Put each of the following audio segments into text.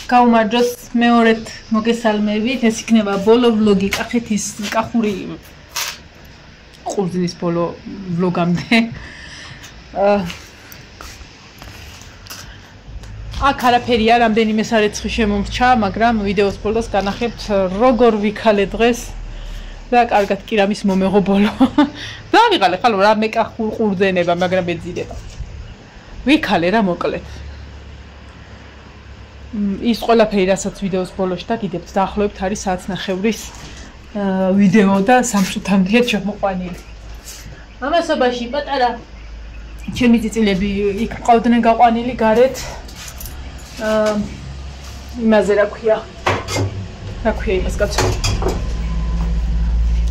გაუმარჯოს მეორედ მოგესალმებით. ეს იქნება ბოლო ვლოგი კახეთის კახური ყურძნის ბოლო ვლოგამდე. აქ არაფერია, რამდენიმე სარეცხი შემომრჩა, მაგრამ ვიდეოს ბოლოს განახებთ როგორ ვიქალე დღეს და კარგად კი რამის მომეღო ბოლო. დავიღალე ხალო რამე კახურ ყურძენება, მაგრამ ეძირება. ვიქალე რა მოკლედ. ის ყველაფერი რასაც ვიდეოს ბოლოში დაგიდებთ დაახლოებით არის საათს ნახევრის ვიდეო და 3 წუთამდეა შემოყვანილი. ამასობაში პატარა ჩემი წიწილები იქ ყავდნენ გაყვანილი გარეთ იმაზე რა ქვია იმას კაცო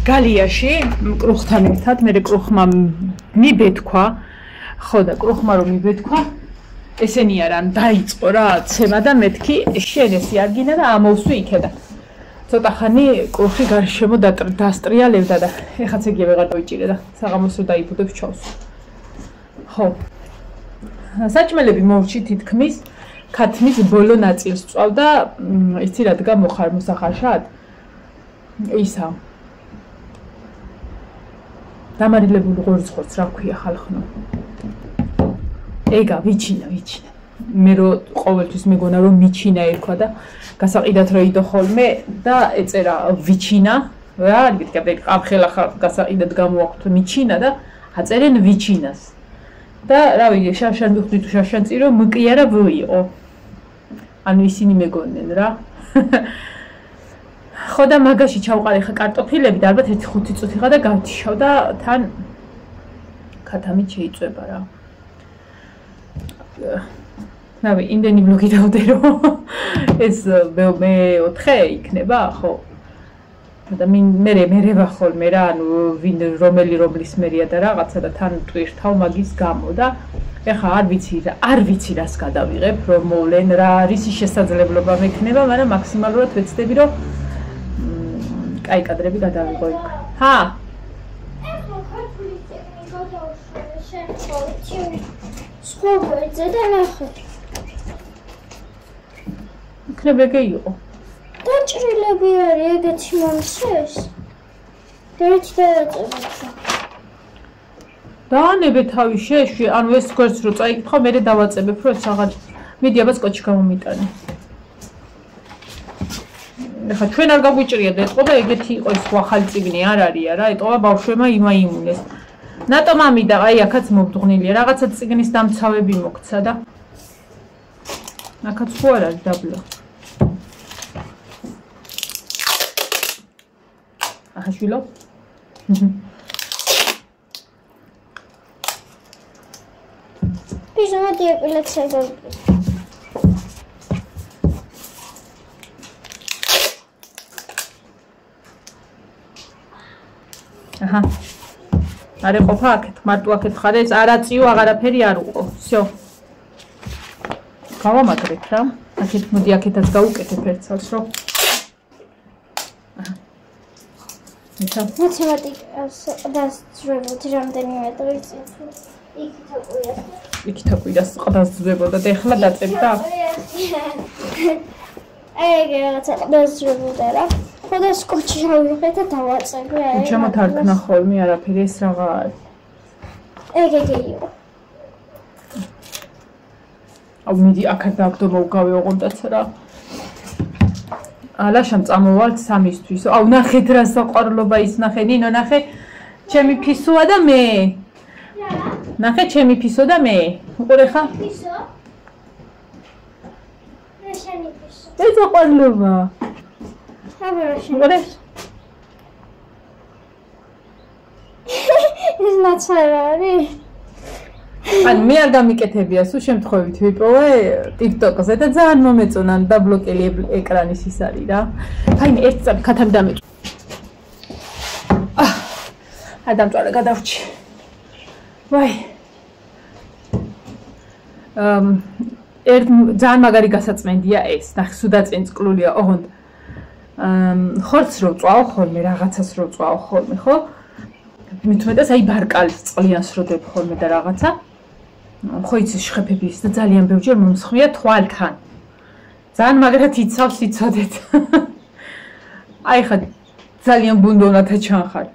გალიაში კრუხთან ერთად მე კრუხმა მიბეთქვა ხო და კრუხმა რომ მიბეთქვა ესენი არა დაიწყო რა ცემა და მეთქი შენ ესი არ გინდა და ამოვსვი იქედა ცოტა ხანი კრუხი გარშემო დასტრიალებდა და ეხაც ეგია ვეღარ დავიჭირე და საღამოს რო დაიბუდებს ჩავს ხო საჭმელები მოვჭი თითქმის ქათმის ბოლო ნაწილს წვავდა იცი რა დგა მოხარ მოსახარშად ისა დამარილებული ღორცხორც რა ქვია ხალხნო ეგა ვიჩინა მე რო ყოველთვის მეგონა რომ მიჩინა ერქვა და გასაყიდად რო იდო ხოლმე და ეწერა ვიჩინა რა გიტკაბე ყავხელა გასაყიდად გამოაქვთ მიჩინა და აწერენ ვიჩინას და რავი შავშან მივხვდი თუ შავშან წირო მკიარა ვიო ანუ ისინი მეგონენ რა ხო და მაგაში ჩავყარე ხა კარტოფილები და ალბათ 1-5 წუთი ხა და გავთიშავ და თან ქათამით შეიწვება რა რავი იმდენი ვლოგი დავდერო ეს მე 4 იქნება ხო და მე ვახოლმე რა ანუ ვინ რომლის მერია და რაღაცა და თან ტვირთავ მაგის გამო და ეხა არ ვიცი რას გადავიღებ რომ მოვლენ რა არის შესაძლებლობა მექნება მაგრამ მაქსიმალურად ვეცდები რომ კაი კადრები გადავიღო იქ ჰა ეხლა ქართული ტექნიკა გადავშალე შენ სხობეძე და ნახე იქნება იყო დაჭრილები არის ეგეთი მომსეს დერეთ დააწებო დაანებე თავი შეშვი ანუ ეს გვერდს რო წაიკითხო მე დავაწებებ რომ ეს აღარ მიდი აბა სკოჩი გამომიტანე ეხა ჩვენ არ გაგვიჭრიათ ეთყობა ეგეთი იყო ეს ახალი წიგნი არ არის რა ეთყობა ბავშვებმა იმაიმუნეს ნატო მამი და აი აქაც მოვდღნილია რაღაცა წიგნის დამცავები მოგცა და აქაც ხო არ არის დაბლა ახლა შვილო ბიჟამადი ეპილექსია აჰა არე ყოფა აქეთ მარტო აქეთ ხარ ეს არაწიო აღარაფერი არ უყო всё გავამაგრეთ რა აქეთ მოდი აქეთაც გავუკეთებ ერთსას რო აჰა მათემატიკას დასწრებოდი რამდენიმე დღეს იქით აკვირას ყდასძვებოდა და ეხლა დაწებდა ეგ რაღაცა ყდასძვებოდა რა ხოდა სკოჩი ავიღე და დავაწებე აი ჩემო თარგმნა ხოლმე არაფერი ეს რაღა არის ეგ იყო აუ მიდი აქაც დაგდო მოვგავე ოღონდაც რა ალაშამ წამოვალთ 3-ისთვის აუ ნახეთ რა საყვარლობა ის ნახე ნინო ნახე ჩემი ფისოა და მე ნახე ჩემი ფისო და მე უყურე ხა ფისო მე შენი ფისო ეს საყვარლობა უყურე ეს ნაცარარი ან მე არ გამიკეთებია სულ შემთხვევით ვიპოვე TikTok-ზე და ძალიან მომეწონა და ბლოკელი ეკრანის ის არის რა ფაინი ერთ წამი ქათამი დამეწო ადამწვალე გადავრჩი ვაი ძალიან მაგარი გასაწმენდია ეს ნახე სუდაწინ წყლულია ოღონდ ხორცს რო წვავ ხოლმე რაღაცას რო წვავ ხოლმე ხო მithumetas აი ბარკალის წყლიანს რო დებ ხოლმე და რაღაცა ხო იცი შეხებების და ძალიან ბევრჯერ მომსხვია თვალთან ძალიან მაგრად იცავს იცოდეთ. აი ხა ძალიან ბუნდონათა ჩანხარ.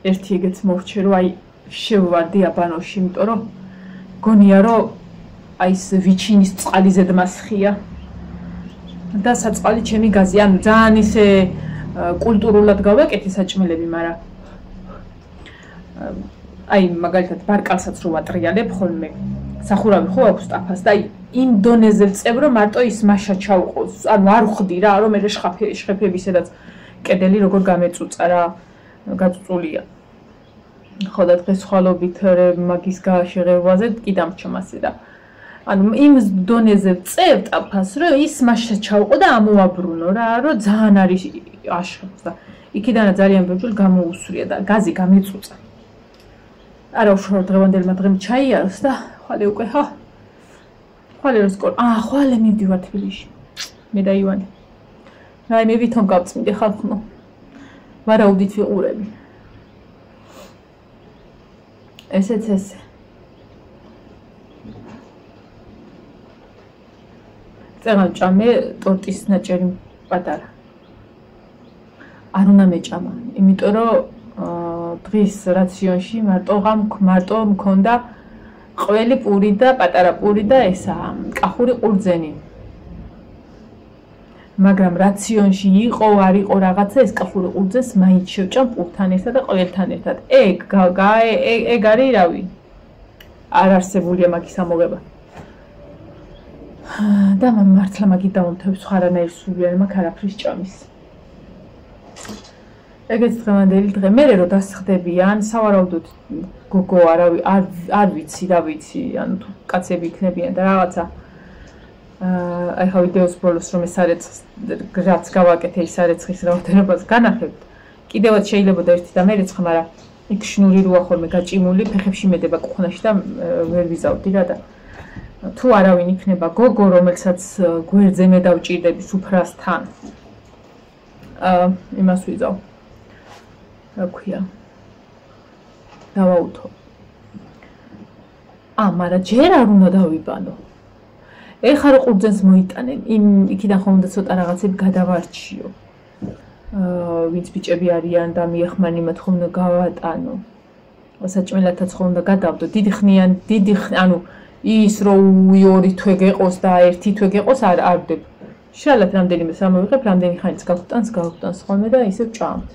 ერთი ეგეც მოვჩე რომ აი შევვარდი აბანოში, იმიტომ რომ გონია რომ აი ეს ვიჩინის წყალი ზედმასხია. და საწყალი ჩემი გაზი, ანუ ძალიან ისე კულტურულად გავაკეთე საჭმელები, მაგრამ აი მაგალითად ბარკალსაც რო ვატრიალებ ხოლმე სახურავი ხო აქვს ტაფას და აი იმ დონეზე ვწევ რომ მარტო ის მაშა ჩაუყოს, ანუ არ ვხდი რა, რომ მე შხეფები სადაც კედელი როგორ გამეწუწა რა, გაწუწულია. ხო და დღეს ხვალობით მაგის შეღებაზე კი დამრჩა მასე და ანუ იმ დონეზე ვწევ ტაფას რომ ის მაშა ჩაუყო და ამოაბრუნო რა, რომ ძალიან არის აშხებს და იქიდანა ძალიან ბევრი გამოუსვრია და გაზი გამეწუწა. არა უშუალოდ დღევანდელმა დღემ ჩაიაროს და ხვალე უკვე ხო ხვალე რო სკოლა ხვალე მივდივარ თბილისში მე და ივანე აი მე ვითომ გავწმინდე ხალხო ვარაუდით ვიყურები ესეც ესე წერან ჭამე ტორტის ნაჭერი პატარა არ უნდა მეჭამა იმიტომ რომ დღის რაციონში მარტო მქონდა ყველი პური და პატარა პური და ესა კახური ყურძენი მაგრამ რაციონში იყო არ იყო რაღაცა ეს კახური ყურძენს მაინც შევჭამ პურთან ერთად და ყველთან ერთად ეგ არის რავი არ არსებულია მაგის ამოღება და მართლა მაგით დავამთავრებ სხვა რანაირ სულიანი მაქვს არაფრის ჭამის ეგეც დღევანდელი დღე მე რო დასხდებიან სავარაუდოდ გოგო არ ვიცი რა ვიცი ანუ თუ კაცები იქნებიან და რაღაცა აი ხა ვიდეოს ბოლოს რომ ეს არეცხს რაც გავაკეთე ის არეცხის რაოდენობას განახებთ კიდევაც შეიძლება და ერთი და მე რეცხა მაგრამ იქ შნური როა ხოლმე გაჭიმული ფეხებში მედება კუხნაში და ვერ ვიზავდი რა და თუ არავინ იქნება გოგო რომელსაც გვერდზე მე დავჭირდები სუფრასთან იმას ვიზავ რა ქვია დავაუთო მაგრამ ჯერ არ უნდა დავიბანო ეხლა რო ყურძენს მოიტანენ იქიდან ხომ უნდა ცოტა რაღაცები გადავარჩიო ვინც ბიჭები არიან და მიეხმარენ მათ ხომ უნდა გავატანო საჭმელათაც ხომ უნდა გადავდო დიდი ანუ ის რო ორი თვე გეყოს და ერთი თვე გეყოს არ ვდებ შალათ რამდენიმე სამოვიღებ რამდენი ხანიც გავხტანს ხოლმე და ისევ ჭამთ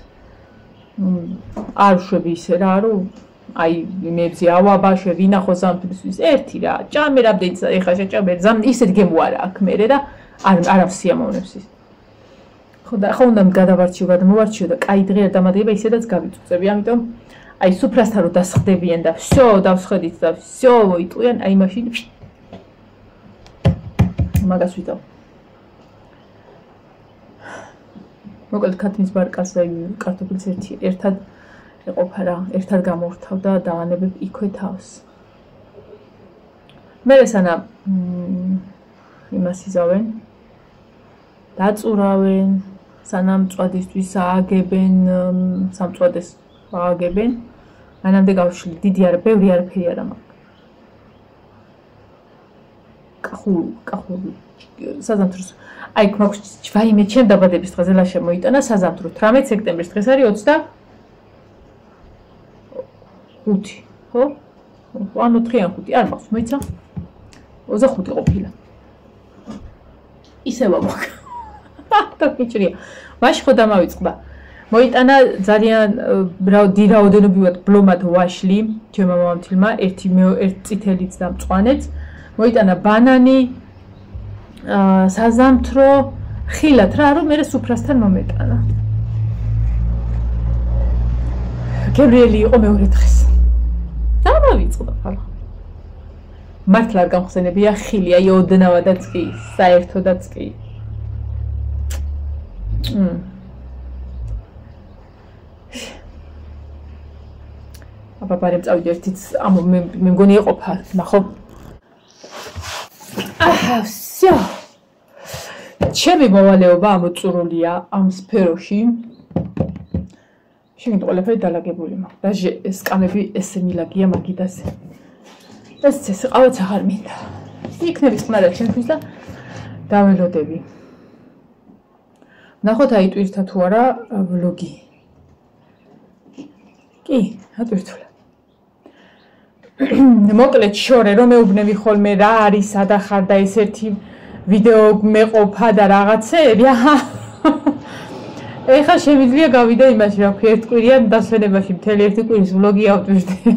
არ შვები ისე რა რომ აი მეებზე ავაბაშე ვინახო ზამთრის ერთი რა ჭამე რამდენიც ეხა შეჭამე ისეთ გემოარა აქ მერე და არ ავსიამოვნებს ის ხო და ხო უნდა გადავარჩიო და კაი დღე არ დამადგება ისედაც გავიწუწები ამიტომ აი სუფრასთან რო დასხდებიან და всё დავსხედით და всё მოიტყვიან აი მაშინ მაგას ვიტავ მოკლედ ქათმის ბარკას და კარტოფილს ერთად ეყოფა რა ერთად გამოვრთავ და დავანებებ იქვე თავს მე სანამ იმას იზავენ დაწურავენ სანამ წვადისთვის ააგებენ სამწვადეს ააგებენ მანამდე გავშლი დიდი არა ბევრი არაფერი არა მაქვს კახური საზამთროს აი გვაქვს ვაიმე ჩემ დაბადების დღეზე ლაშა მოიტანა საზამთრო 18 სექტემბრის დღეს არის 25 ხო? ანუ 5 არ მაქვს მოიცა 25 ყოფილა ისევა მაქვს და კიჭრია მაშინ ხო დამავიწყდა მოიტანა ძალიან რაოდენობრივად ბლომად ვაშლი ჩემმა მამამთილმა ერთი წითელიც და მწვანეც მოიტანა ბანანი საზამთრო ხილად რა რომ მე სუფრასთან მომეტანა გებრიელი იყო მეორე დღეს დავავიწყდა ხალხო მართლა არ გამხსენებია ხილი აი ოდნავადაც კი საერთოდაც კი აბა ბარემ წავიდე ერთიც მე მგონი ეყოფა ნახო всё ჩემი მოვალეობა ამოწურულია ამ სფეროში შეგინდა ყველაფერი დალაგებული მაქვს და სკამები ესე მილაგია მაგიდაზე ეს ყავაც აღარ მინდა იქნების ხმარა ჩემთვის და დაველოდები. ნახოთ აიტვირთა თუ არა ვლოგი. კი, ატვირთულა. მოკლედ შორე რომ მეუბნები ხოლმე რა არის ადახარ და ეს ერთი ვიდეო მეყოფა და რაღაცეები. ეხლა შემიძლია გავიდე იმაში, რა ქვია, ერთ კვირიან დასვენებაში მთელი ერთი კვირის ვლოგი ავტვირთე.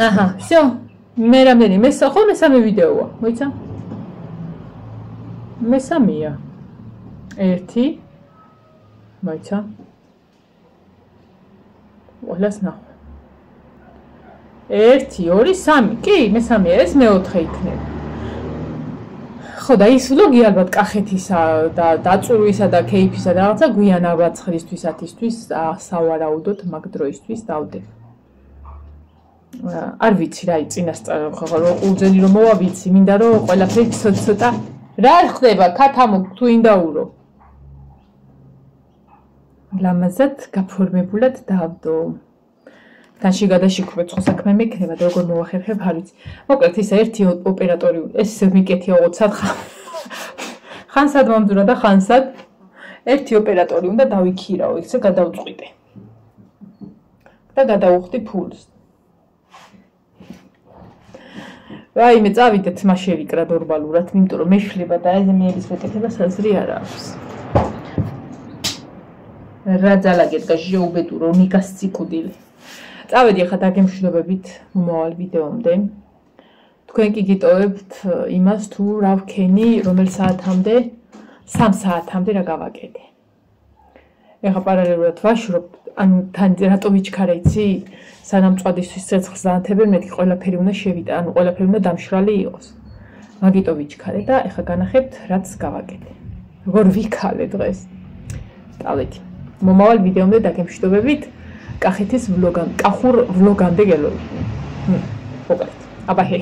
აჰა, всё. მე რამდენი მესამე ვიდეოა, მოიცა? მესამეა. ერთი. მოიცა? ყველას ნახო. 1 2 3. კი, მესამეა, ეს მეოთხე იქნება. ხო და ის ვლოგი ალბათ კახეთისა და დაწურვისა და კეიფისა და რაღაცა გვიან აბრაცხლისთვის ათისთვის სავარაუდოდ მაგ დროისთვის დავდებ. არ ვიცი რა წინასწარ ყულძენი რომ მოვა ვიცი, მინდა რომ ყველაფერი ცოტა რა ხდება ქათამო თუ ინდაურო. ლამაზად გაფორმებულად დავდო. თანში გადაშიქვებ ხო საქმე მექნება და როგორ მოვახერხებ არ ვიცი. მოკლედ ის ერთი ოპერატორი ეს მიკეთია უცად ხანსად მომძვრა და ხანსად ერთი ოპერატორი უნდა დავიქირაო, ისე გადავწყვიტე. და გადავუხდი ფულს. რაიმე წავიდეთ მაშერიკრა ნორმალურად, იმიტომ რომ მეშლება და ეს მეების მეკეთება საზრი არ აქვს. რა ძალაგეთ გაჟეუბედურო ნიკას ციკუდილი. წავედი ახლა დაგემშვიდობებით მომავალ ვიდეომდე. თქვენ კი გიტოვებთ იმას თუ რა ვქენი, რომელ საათამდე, 3 საათამდე რა გავაკეთე. ეხლა პარალელურად ვაშრობ, ანუ თან რატო ვიჩქარე იცი? სანამ წვადისთვის ცეცხლს დაანთებენ, მეთქი ყველაფერი უნდა შევიტა, ანუ ყველაფერი უნდა დამშრალი იყოს. მაგიტო ვიჩქარე და ეხლა განახებთ რაც გავაკეთე. როგორ ვიქალე დღეს. წავედი. მომავალ ვიდეომდე დაგემშვიდობებით. კახეთის კახურ ვლოგამდე გელოდებით. მოკლედ. აბაჰე.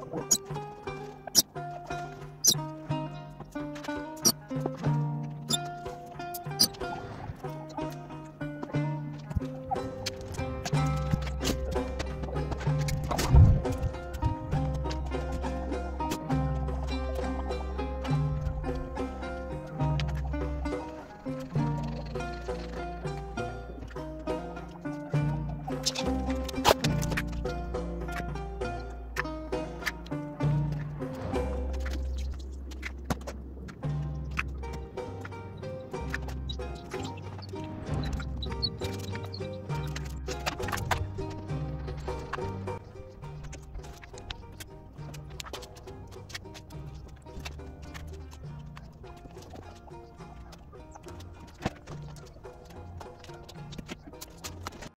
მოგესალმებით.